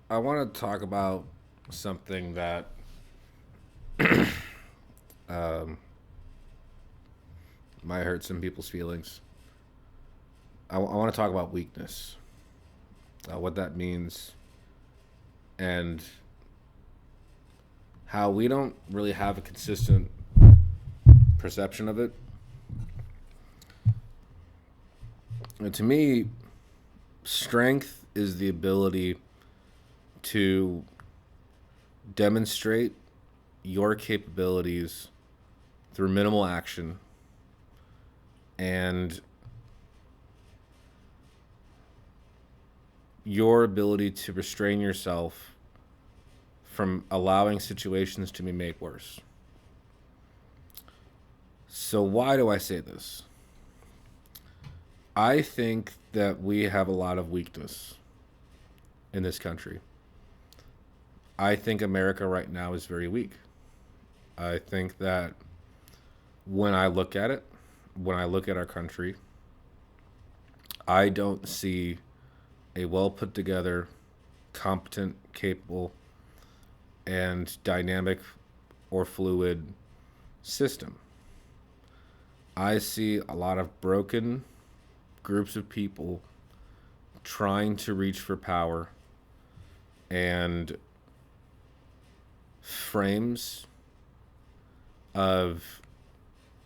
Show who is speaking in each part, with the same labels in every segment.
Speaker 1: I want to talk about something that um, might hurt some people's feelings. I want to talk about weakness, what that means, and how we don't really have a consistent perception of it. And to me, strength is the ability to demonstrate your capabilities through minimal action and your ability to restrain yourself from allowing situations to be made worse. So, why do I say this? I think that we have a lot of weakness in this country. I think America right now is very weak. I think that when I look at it, when I look at our country, I don't see a well put together, competent, capable, and dynamic or fluid system. I see a lot of broken groups of people trying to reach for power and frames of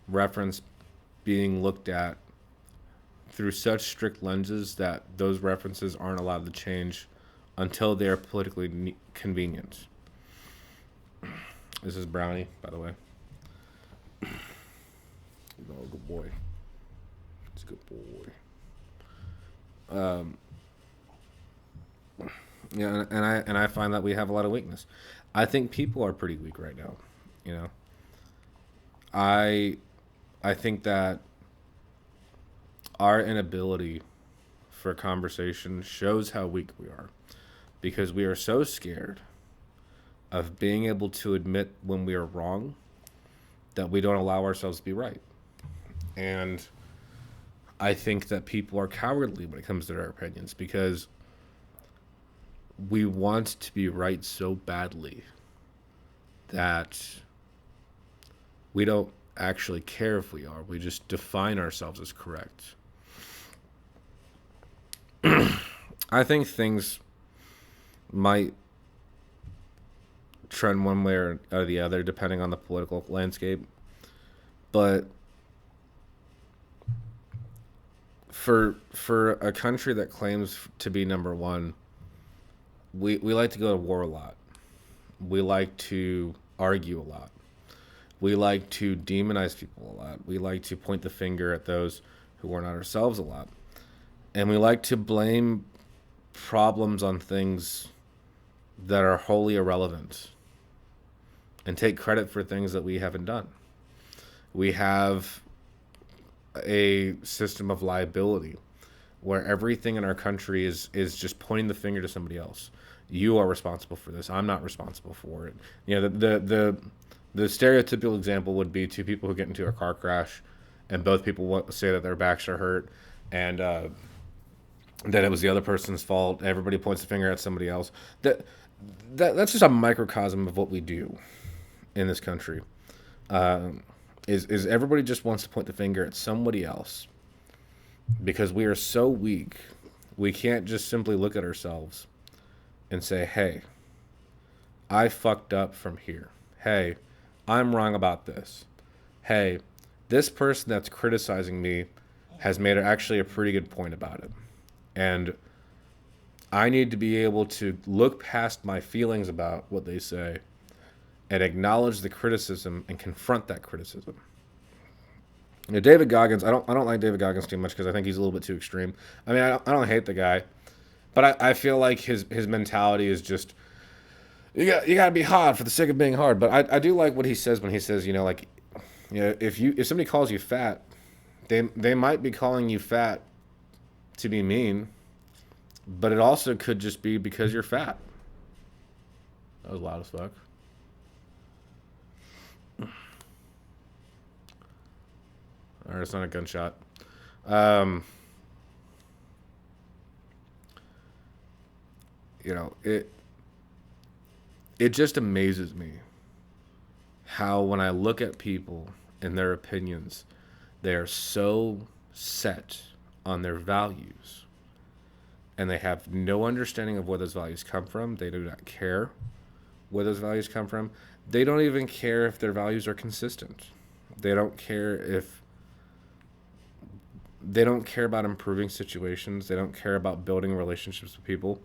Speaker 1: reference being looked at through such strict lenses that those references aren't allowed to change until they are politically convenient. This is Brownie, by the way. Oh, good boy. It's a good boy. Yeah, and I find that we have a lot of weakness. I think people are pretty weak right now. You know, I I think that our inability for conversation shows how weak we are because we are so scared of being able to admit when we are wrong that we don't allow ourselves to be right. And I think that people are cowardly when it comes to their opinions because we want to be right so badly that we don't actually care if we are. We just define ourselves as correct. I think things might trend one way or the other depending on the political landscape. But for a country that claims to be number one, we like to go to war a lot. We like to argue a lot. We like to demonize people a lot. We like to point the finger at those who are not ourselves a lot. And we like to blame problems on things that are wholly irrelevant and take credit for things that we haven't done. We have a system of liability where everything in our country is just pointing the finger to somebody else. You are responsible for this. I'm not responsible for it. You know, the stereotypical example would be two people who get into a car crash, and both people say that their backs are hurt, and that it was the other person's fault. Everybody points the finger at somebody else. That's just a microcosm of what we do in this country. Is everybody just wants to point the finger at somebody else because we are so weak. We can't just simply look at ourselves and say, "Hey, I fucked up from here. Hey, I'm wrong about this. Hey, this person that's criticizing me has made actually a pretty good point about it." And I need to be able to look past my feelings about what they say and acknowledge the criticism and confront that criticism. You know, David Goggins, I don't like David Goggins too much because I think he's a little bit too extreme. I mean, I don't hate the guy, but I feel like his mentality is just you got to be hard for the sake of being hard. But I do like what he says when he says, like, if somebody calls you fat, they might be calling you fat to be mean, but it also could just be because you're fat. That was loud as fuck. All right, it's not a gunshot. Um, it it just amazes me how when I look at people and their opinions, they are so set on their values and they have no understanding of where those values come from. They do not care where those values come from. They don't even care if their values are consistent. They don't care if they don't care about improving situations. They don't care about building relationships with people.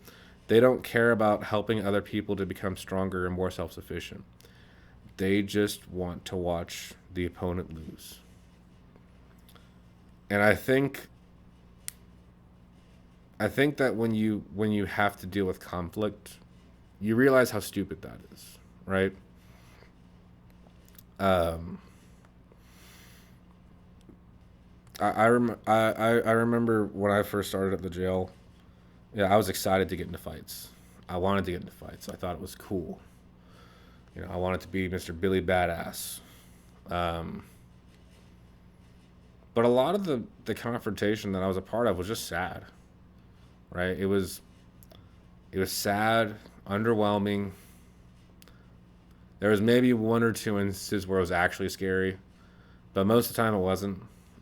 Speaker 1: They don't care about helping other people to become stronger and more self-sufficient. They just want to watch the opponent lose. And I think that when you have to deal with conflict, you realize how stupid that is, right? Um, I remember when I first started at the jail. Yeah, I was excited to get into fights. I wanted to get into fights. I thought it was cool. I wanted to be Mr. Billy Badass. Um, but a lot of the confrontation that I was a part of was just sad, right? It was sad, underwhelming. There was maybe one or two instances where it was actually scary, but most of the time it wasn't.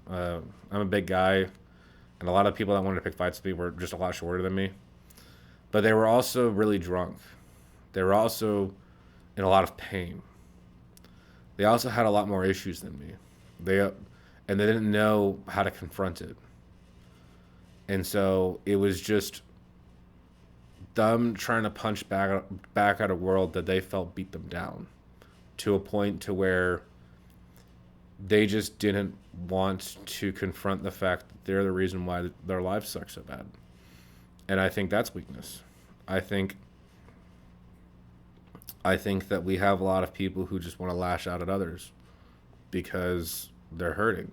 Speaker 1: I'm a big guy, and a lot of people that wanted to pick fights with me were just a lot shorter than me. But they were also really drunk. They were also in a lot of pain. They also had a lot more issues than me. And they didn't know how to confront it. And so it was just them trying to punch back at a world that they felt beat them down to a point to where they just didn't want to confront the fact that they're the reason why their lives suck so bad. And I think that's weakness. I think I think that we have a lot of people who just want to lash out at others because they're hurting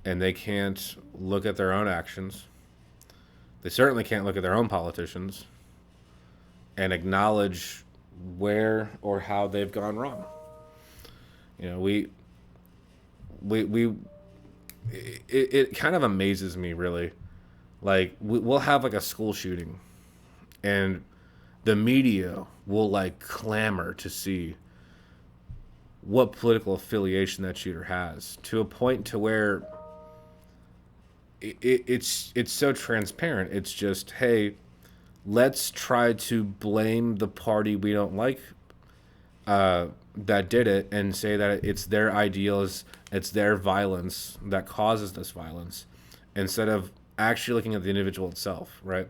Speaker 1: and they can't look at their own actions. They certainly can't look at their own politicians and acknowledge where or how they've gone wrong. You know, we it kind of amazes me really. Like we'll have like a school shooting, and the media will like clamor to see what political affiliation that shooter has, to a point to where it's so transparent. It's just, hey, let's try to blame the party we don't like that did it, and say that it's their ideals, it's their violence that causes this violence, instead of actually looking at the individual itself, right?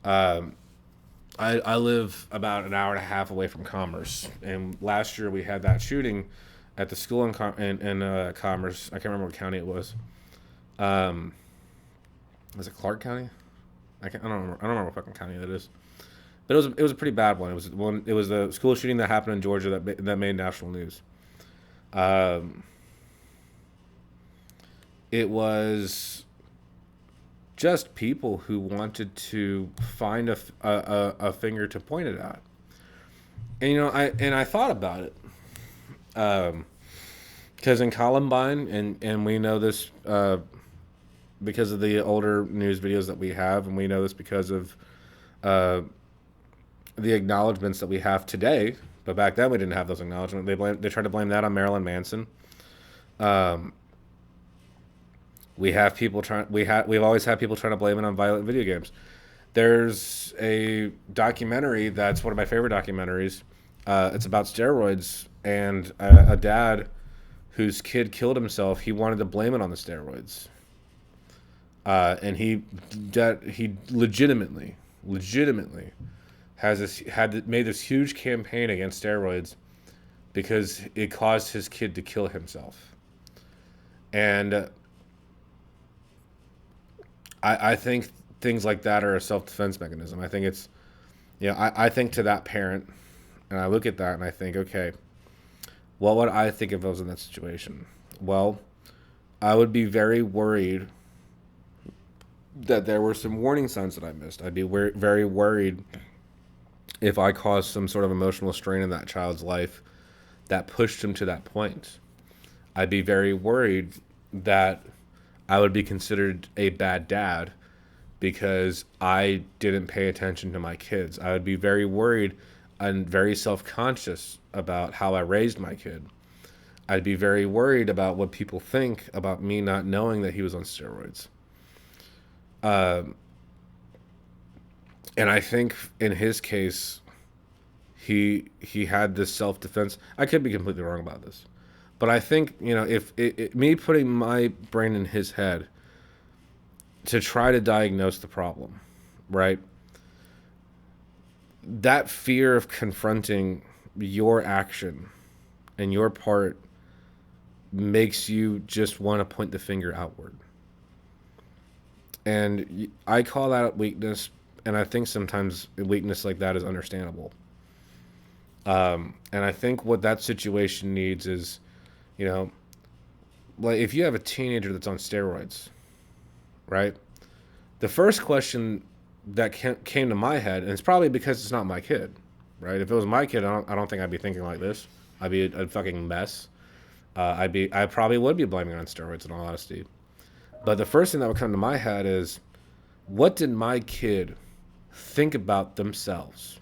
Speaker 1: Um, I live about an hour and a half away from Commerce, and last year we had that shooting at the school in Commerce. I can't remember what county it was. Um, was it Clark County? I don't remember what fucking county that is. But it was a pretty bad one. It was the school shooting that happened in Georgia that made national news. Um, it was just people who wanted to find a finger to point it at. And I thought about it, because in Columbine, and we know this because of the older news videos that we have, and we know this because of uh, the acknowledgments that we have today. But back then we didn't have those acknowledgments. They tried to blame that on Marilyn Manson. Um, we've always had people trying to blame it on violent video games. There's a documentary that's one of my favorite documentaries. It's about steroids and a dad whose kid killed himself. He wanted to blame it on the steroids, and he legitimately made this huge campaign against steroids because it caused his kid to kill himself. And I think things like that are a self-defense mechanism. I think it's, I think to that parent, and I look at that and I think, okay, what would I think if I was in that situation? Well, I would be very worried that there were some warning signs that I missed. I'd be very worried if I caused some sort of emotional strain in that child's life that pushed him to that point. I'd be very worried that I would be considered a bad dad because I didn't pay attention to my kids. I would be very worried I'm very self-conscious about how I raised my kid. I'd be very worried about what people think about me not knowing that he was on steroids. Um, and I think in his case, he had this self-defense. I could be completely wrong about this, but I think, if me putting my brain in his head to try to diagnose the problem, right? That fear of confronting your action and your part makes you just want to point the finger outward. And I call that weakness, and I think sometimes a weakness like that is understandable. And I think what that situation needs is, you know, like if you have a teenager that's on steroids, right? The first question that came to my head, and it's probably because it's not my kid, right? If it was my kid, I don't think I'd be thinking like this. I'd be a fucking mess. I probably would be blaming it on steroids in all honesty. But the first thing that would come to my head is, what did my kid think about themselves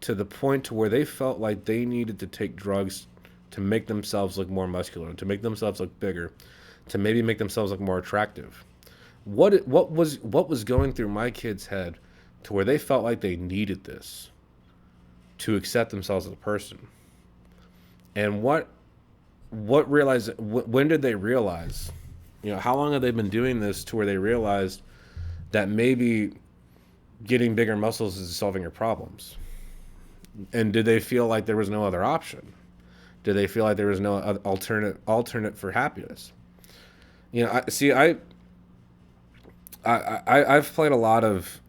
Speaker 1: to the point to where they felt like they needed to take drugs to make themselves look more muscular, to make themselves look bigger, to maybe make themselves look more attractive? What was going through my kid's head to where they felt like they needed this to accept themselves as a person? And when did they realize? How long have they been doing this to where they realized that maybe getting bigger muscles is solving your problems? And did they feel like there was no other option? Did they feel like there was no alternate for happiness? I've played a lot of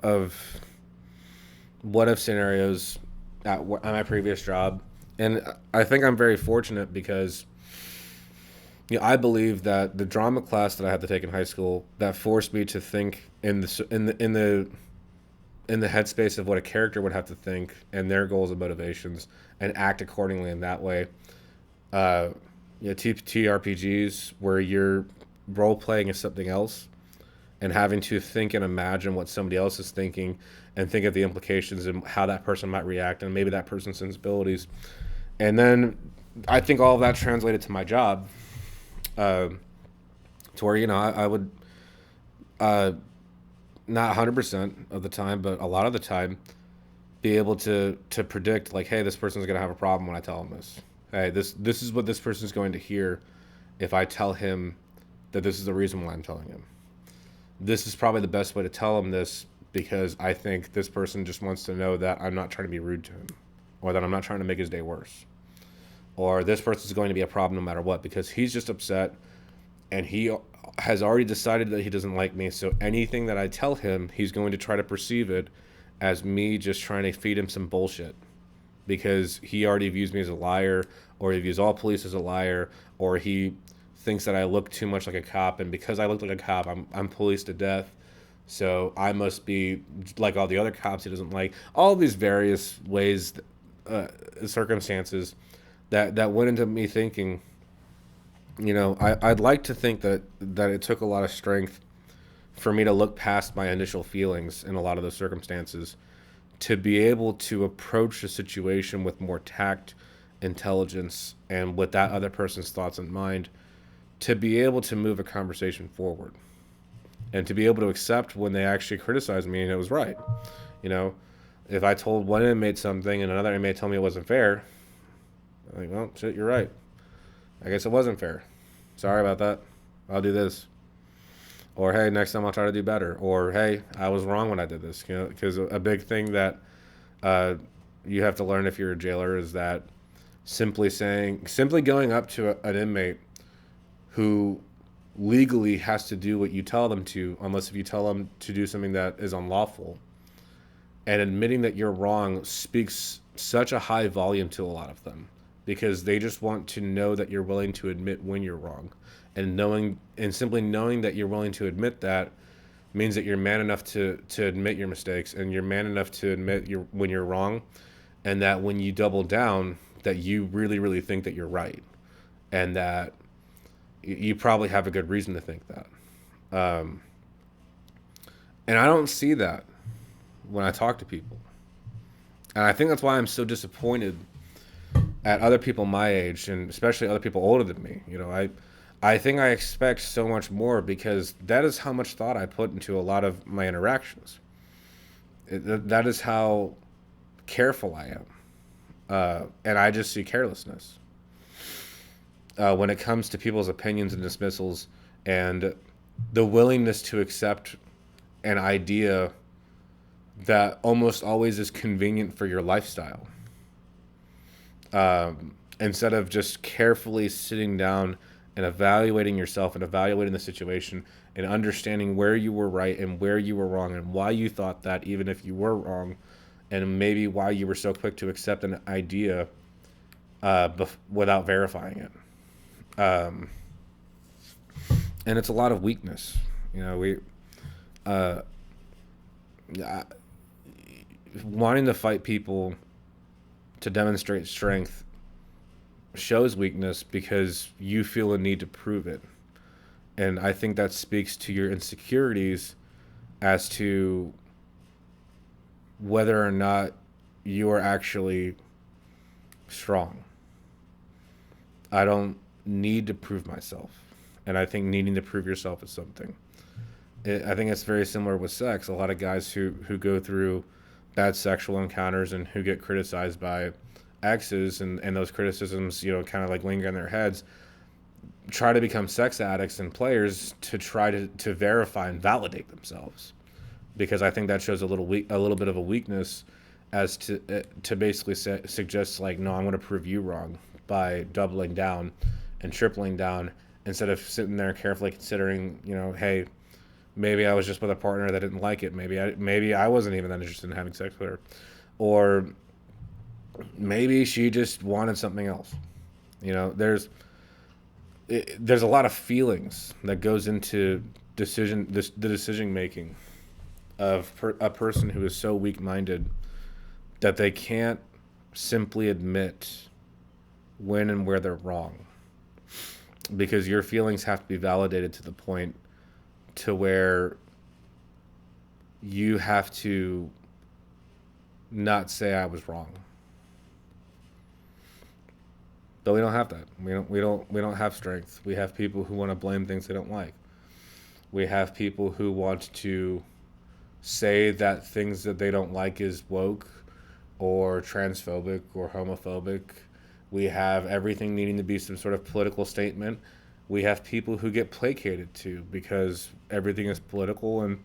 Speaker 1: what if scenarios at my previous job, and I think I'm very fortunate because I believe that the drama class that I had to take in high school that forced me to think in the headspace of what a character would have to think and their goals and motivations and act accordingly in that way. TRPGs where you're role playing is something else, and having to think and imagine what somebody else is thinking and think of the implications and how that person might react and maybe that person's sensibilities. And then I think all of that translated to my job, to where I would not 100% of the time, but a lot of the time, be able to predict, like, hey, this person's going to have a problem when I tell them this. Hey, this is what this person's going to hear if I tell him that this is the reason why I'm telling him. This is probably the best way to tell him this because I think this person just wants to know that I'm not trying to be rude to him, or that I'm not trying to make his day worse, or this person's going to be a problem no matter what because he's just upset and he has already decided that he doesn't like me. So anything that I tell him, he's going to try to perceive it as me just trying to feed him some bullshit because he already views me as a liar, or he views all police as a liar, or he thinks that I look too much like a cop, and because I look like a cop, I'm policed to death. So I must be like all the other cops he doesn't like. All these various ways, circumstances that went into me thinking. I'd like to think that it took a lot of strength for me to look past my initial feelings in a lot of those circumstances to be able to approach a situation with more tact, intelligence, and with that other person's thoughts in mind, to be able to move a conversation forward and to be able to accept when they actually criticize me and it was right. If I told one inmate something and another inmate told me it wasn't fair, I'm like, well, shit, you're right. I guess it wasn't fair. Sorry about that. I'll do this. Or, hey, next time I'll try to do better. Or, hey, I was wrong when I did this. Because a big thing that you have to learn if you're a jailer is that simply going up to an inmate who legally has to do what you tell them to, unless if you tell them to do something that is unlawful, and admitting that you're wrong speaks such a high volume to a lot of them, because they just want to know that you're willing to admit when you're wrong, and simply knowing that you're willing to admit that means that you're man enough to admit your mistakes, and you're man enough to admit when you're wrong, and that when you double down, that you really, really think that you're right, and that you probably have a good reason to think that. And I don't see that when I talk to people. And I think that's why I'm so disappointed at other people my age, and especially other people older than me. I think I expect so much more because that is how much thought I put into a lot of my interactions. That is how careful I am. And I just see carelessness when it comes to people's opinions and dismissals and the willingness to accept an idea that almost always is convenient for your lifestyle. Instead of just carefully sitting down and evaluating yourself and evaluating the situation and understanding where you were right and where you were wrong and why you thought that, even if you were wrong, and maybe why you were so quick to accept an idea without verifying it. And it's a lot of weakness. We uh, wanting to fight people to demonstrate strength shows weakness because you feel a need to prove it. And I think that speaks to your insecurities as to whether or not you are actually strong. I don't need to prove myself. And I think needing to prove yourself is something. I think it's very similar with sex. A lot of guys who go through bad sexual encounters and who get criticized by exes, and those criticisms, kind of like linger in their heads, try to become sex addicts and players to try to verify and validate themselves. Because I think that shows a little bit of a weakness as to basically suggest like, no, I'm going to prove you wrong by doubling down and tripling down instead of sitting there carefully considering, hey, maybe I was just with a partner that didn't like it. Maybe I wasn't even that interested in having sex with her, or maybe she just wanted something else. There's a lot of feelings that goes into the decision making of a person who is so weak-minded that they can't simply admit when and where they're wrong, because your feelings have to be validated to the point to where you have to not say I was wrong. But we don't have that. We don't have strength. We have people who want to blame things they don't like. We have people who want to say that things that they don't like is woke or transphobic or homophobic. We have everything needing to be some sort of political statement. We have people who get placated to because everything is political, and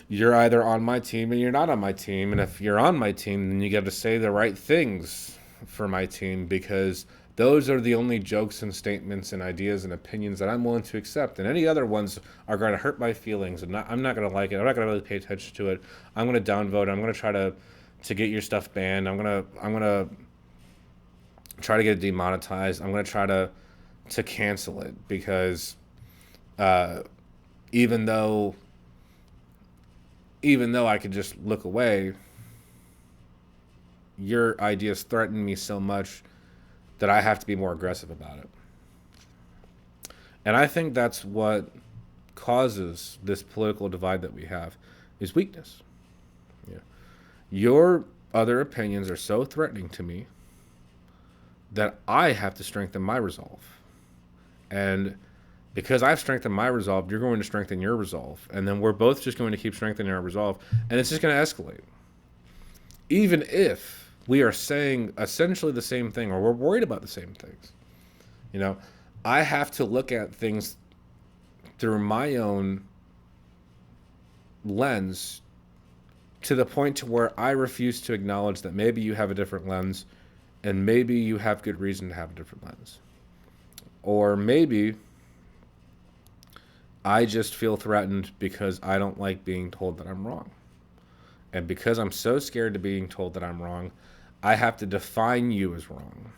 Speaker 1: you're either on my team and you're not on my team. And if you're on my team, then you got to say the right things for my team, because those are the only jokes and statements and ideas and opinions that I'm willing to accept. And any other ones are going to hurt my feelings, and I'm not going to like it. I'm not going to really pay attention to it. I'm going to downvote. I'm going to try to get your stuff banned. I'm going to try to get it demonetized. I'm going to try to cancel it, because even though I could just look away, your ideas threaten me so much that I have to be more aggressive about it. And I think that's what causes this political divide that we have, is weakness. Yeah. Your other opinions are so threatening to me that I have to strengthen my resolve. And because I've strengthened my resolve, you're going to strengthen your resolve. And then we're both just going to keep strengthening our resolve. And it's just going to escalate. Even if we are saying essentially the same thing, or we're worried about the same things. I have to look at things through my own lens to the point to where I refuse to acknowledge that maybe you have a different lens, and maybe you have good reason to have a different lens. Or maybe I just feel threatened because I don't like being told that I'm wrong. And because I'm so scared of being told that I'm wrong, I have to define you as wrong.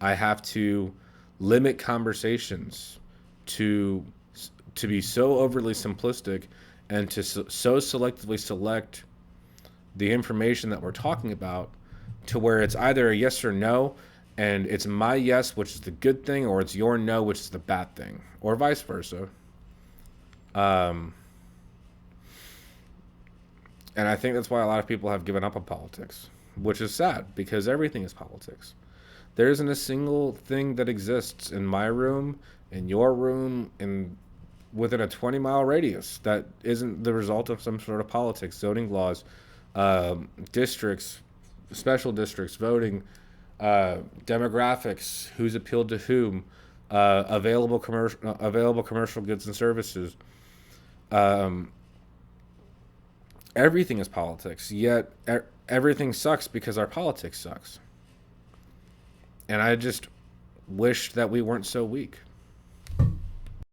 Speaker 1: I have to limit conversations to be so overly simplistic, and to so selectively select the information that we're talking about to where it's either a yes or no, and it's my yes, which is the good thing, or it's your no, which is the bad thing, or vice versa. And I think that's why a lot of people have given up on politics. which is sad because everything is politics. There isn't a single thing that exists in my room, in your room, in within a 20-mile radius that isn't the result of some sort of politics, zoning laws, districts, special districts, voting, demographics, who's appealed to whom, available commercial goods and services. Um, Everything is politics. Yet everything sucks because our politics sucks. And I just wish that we weren't so weak.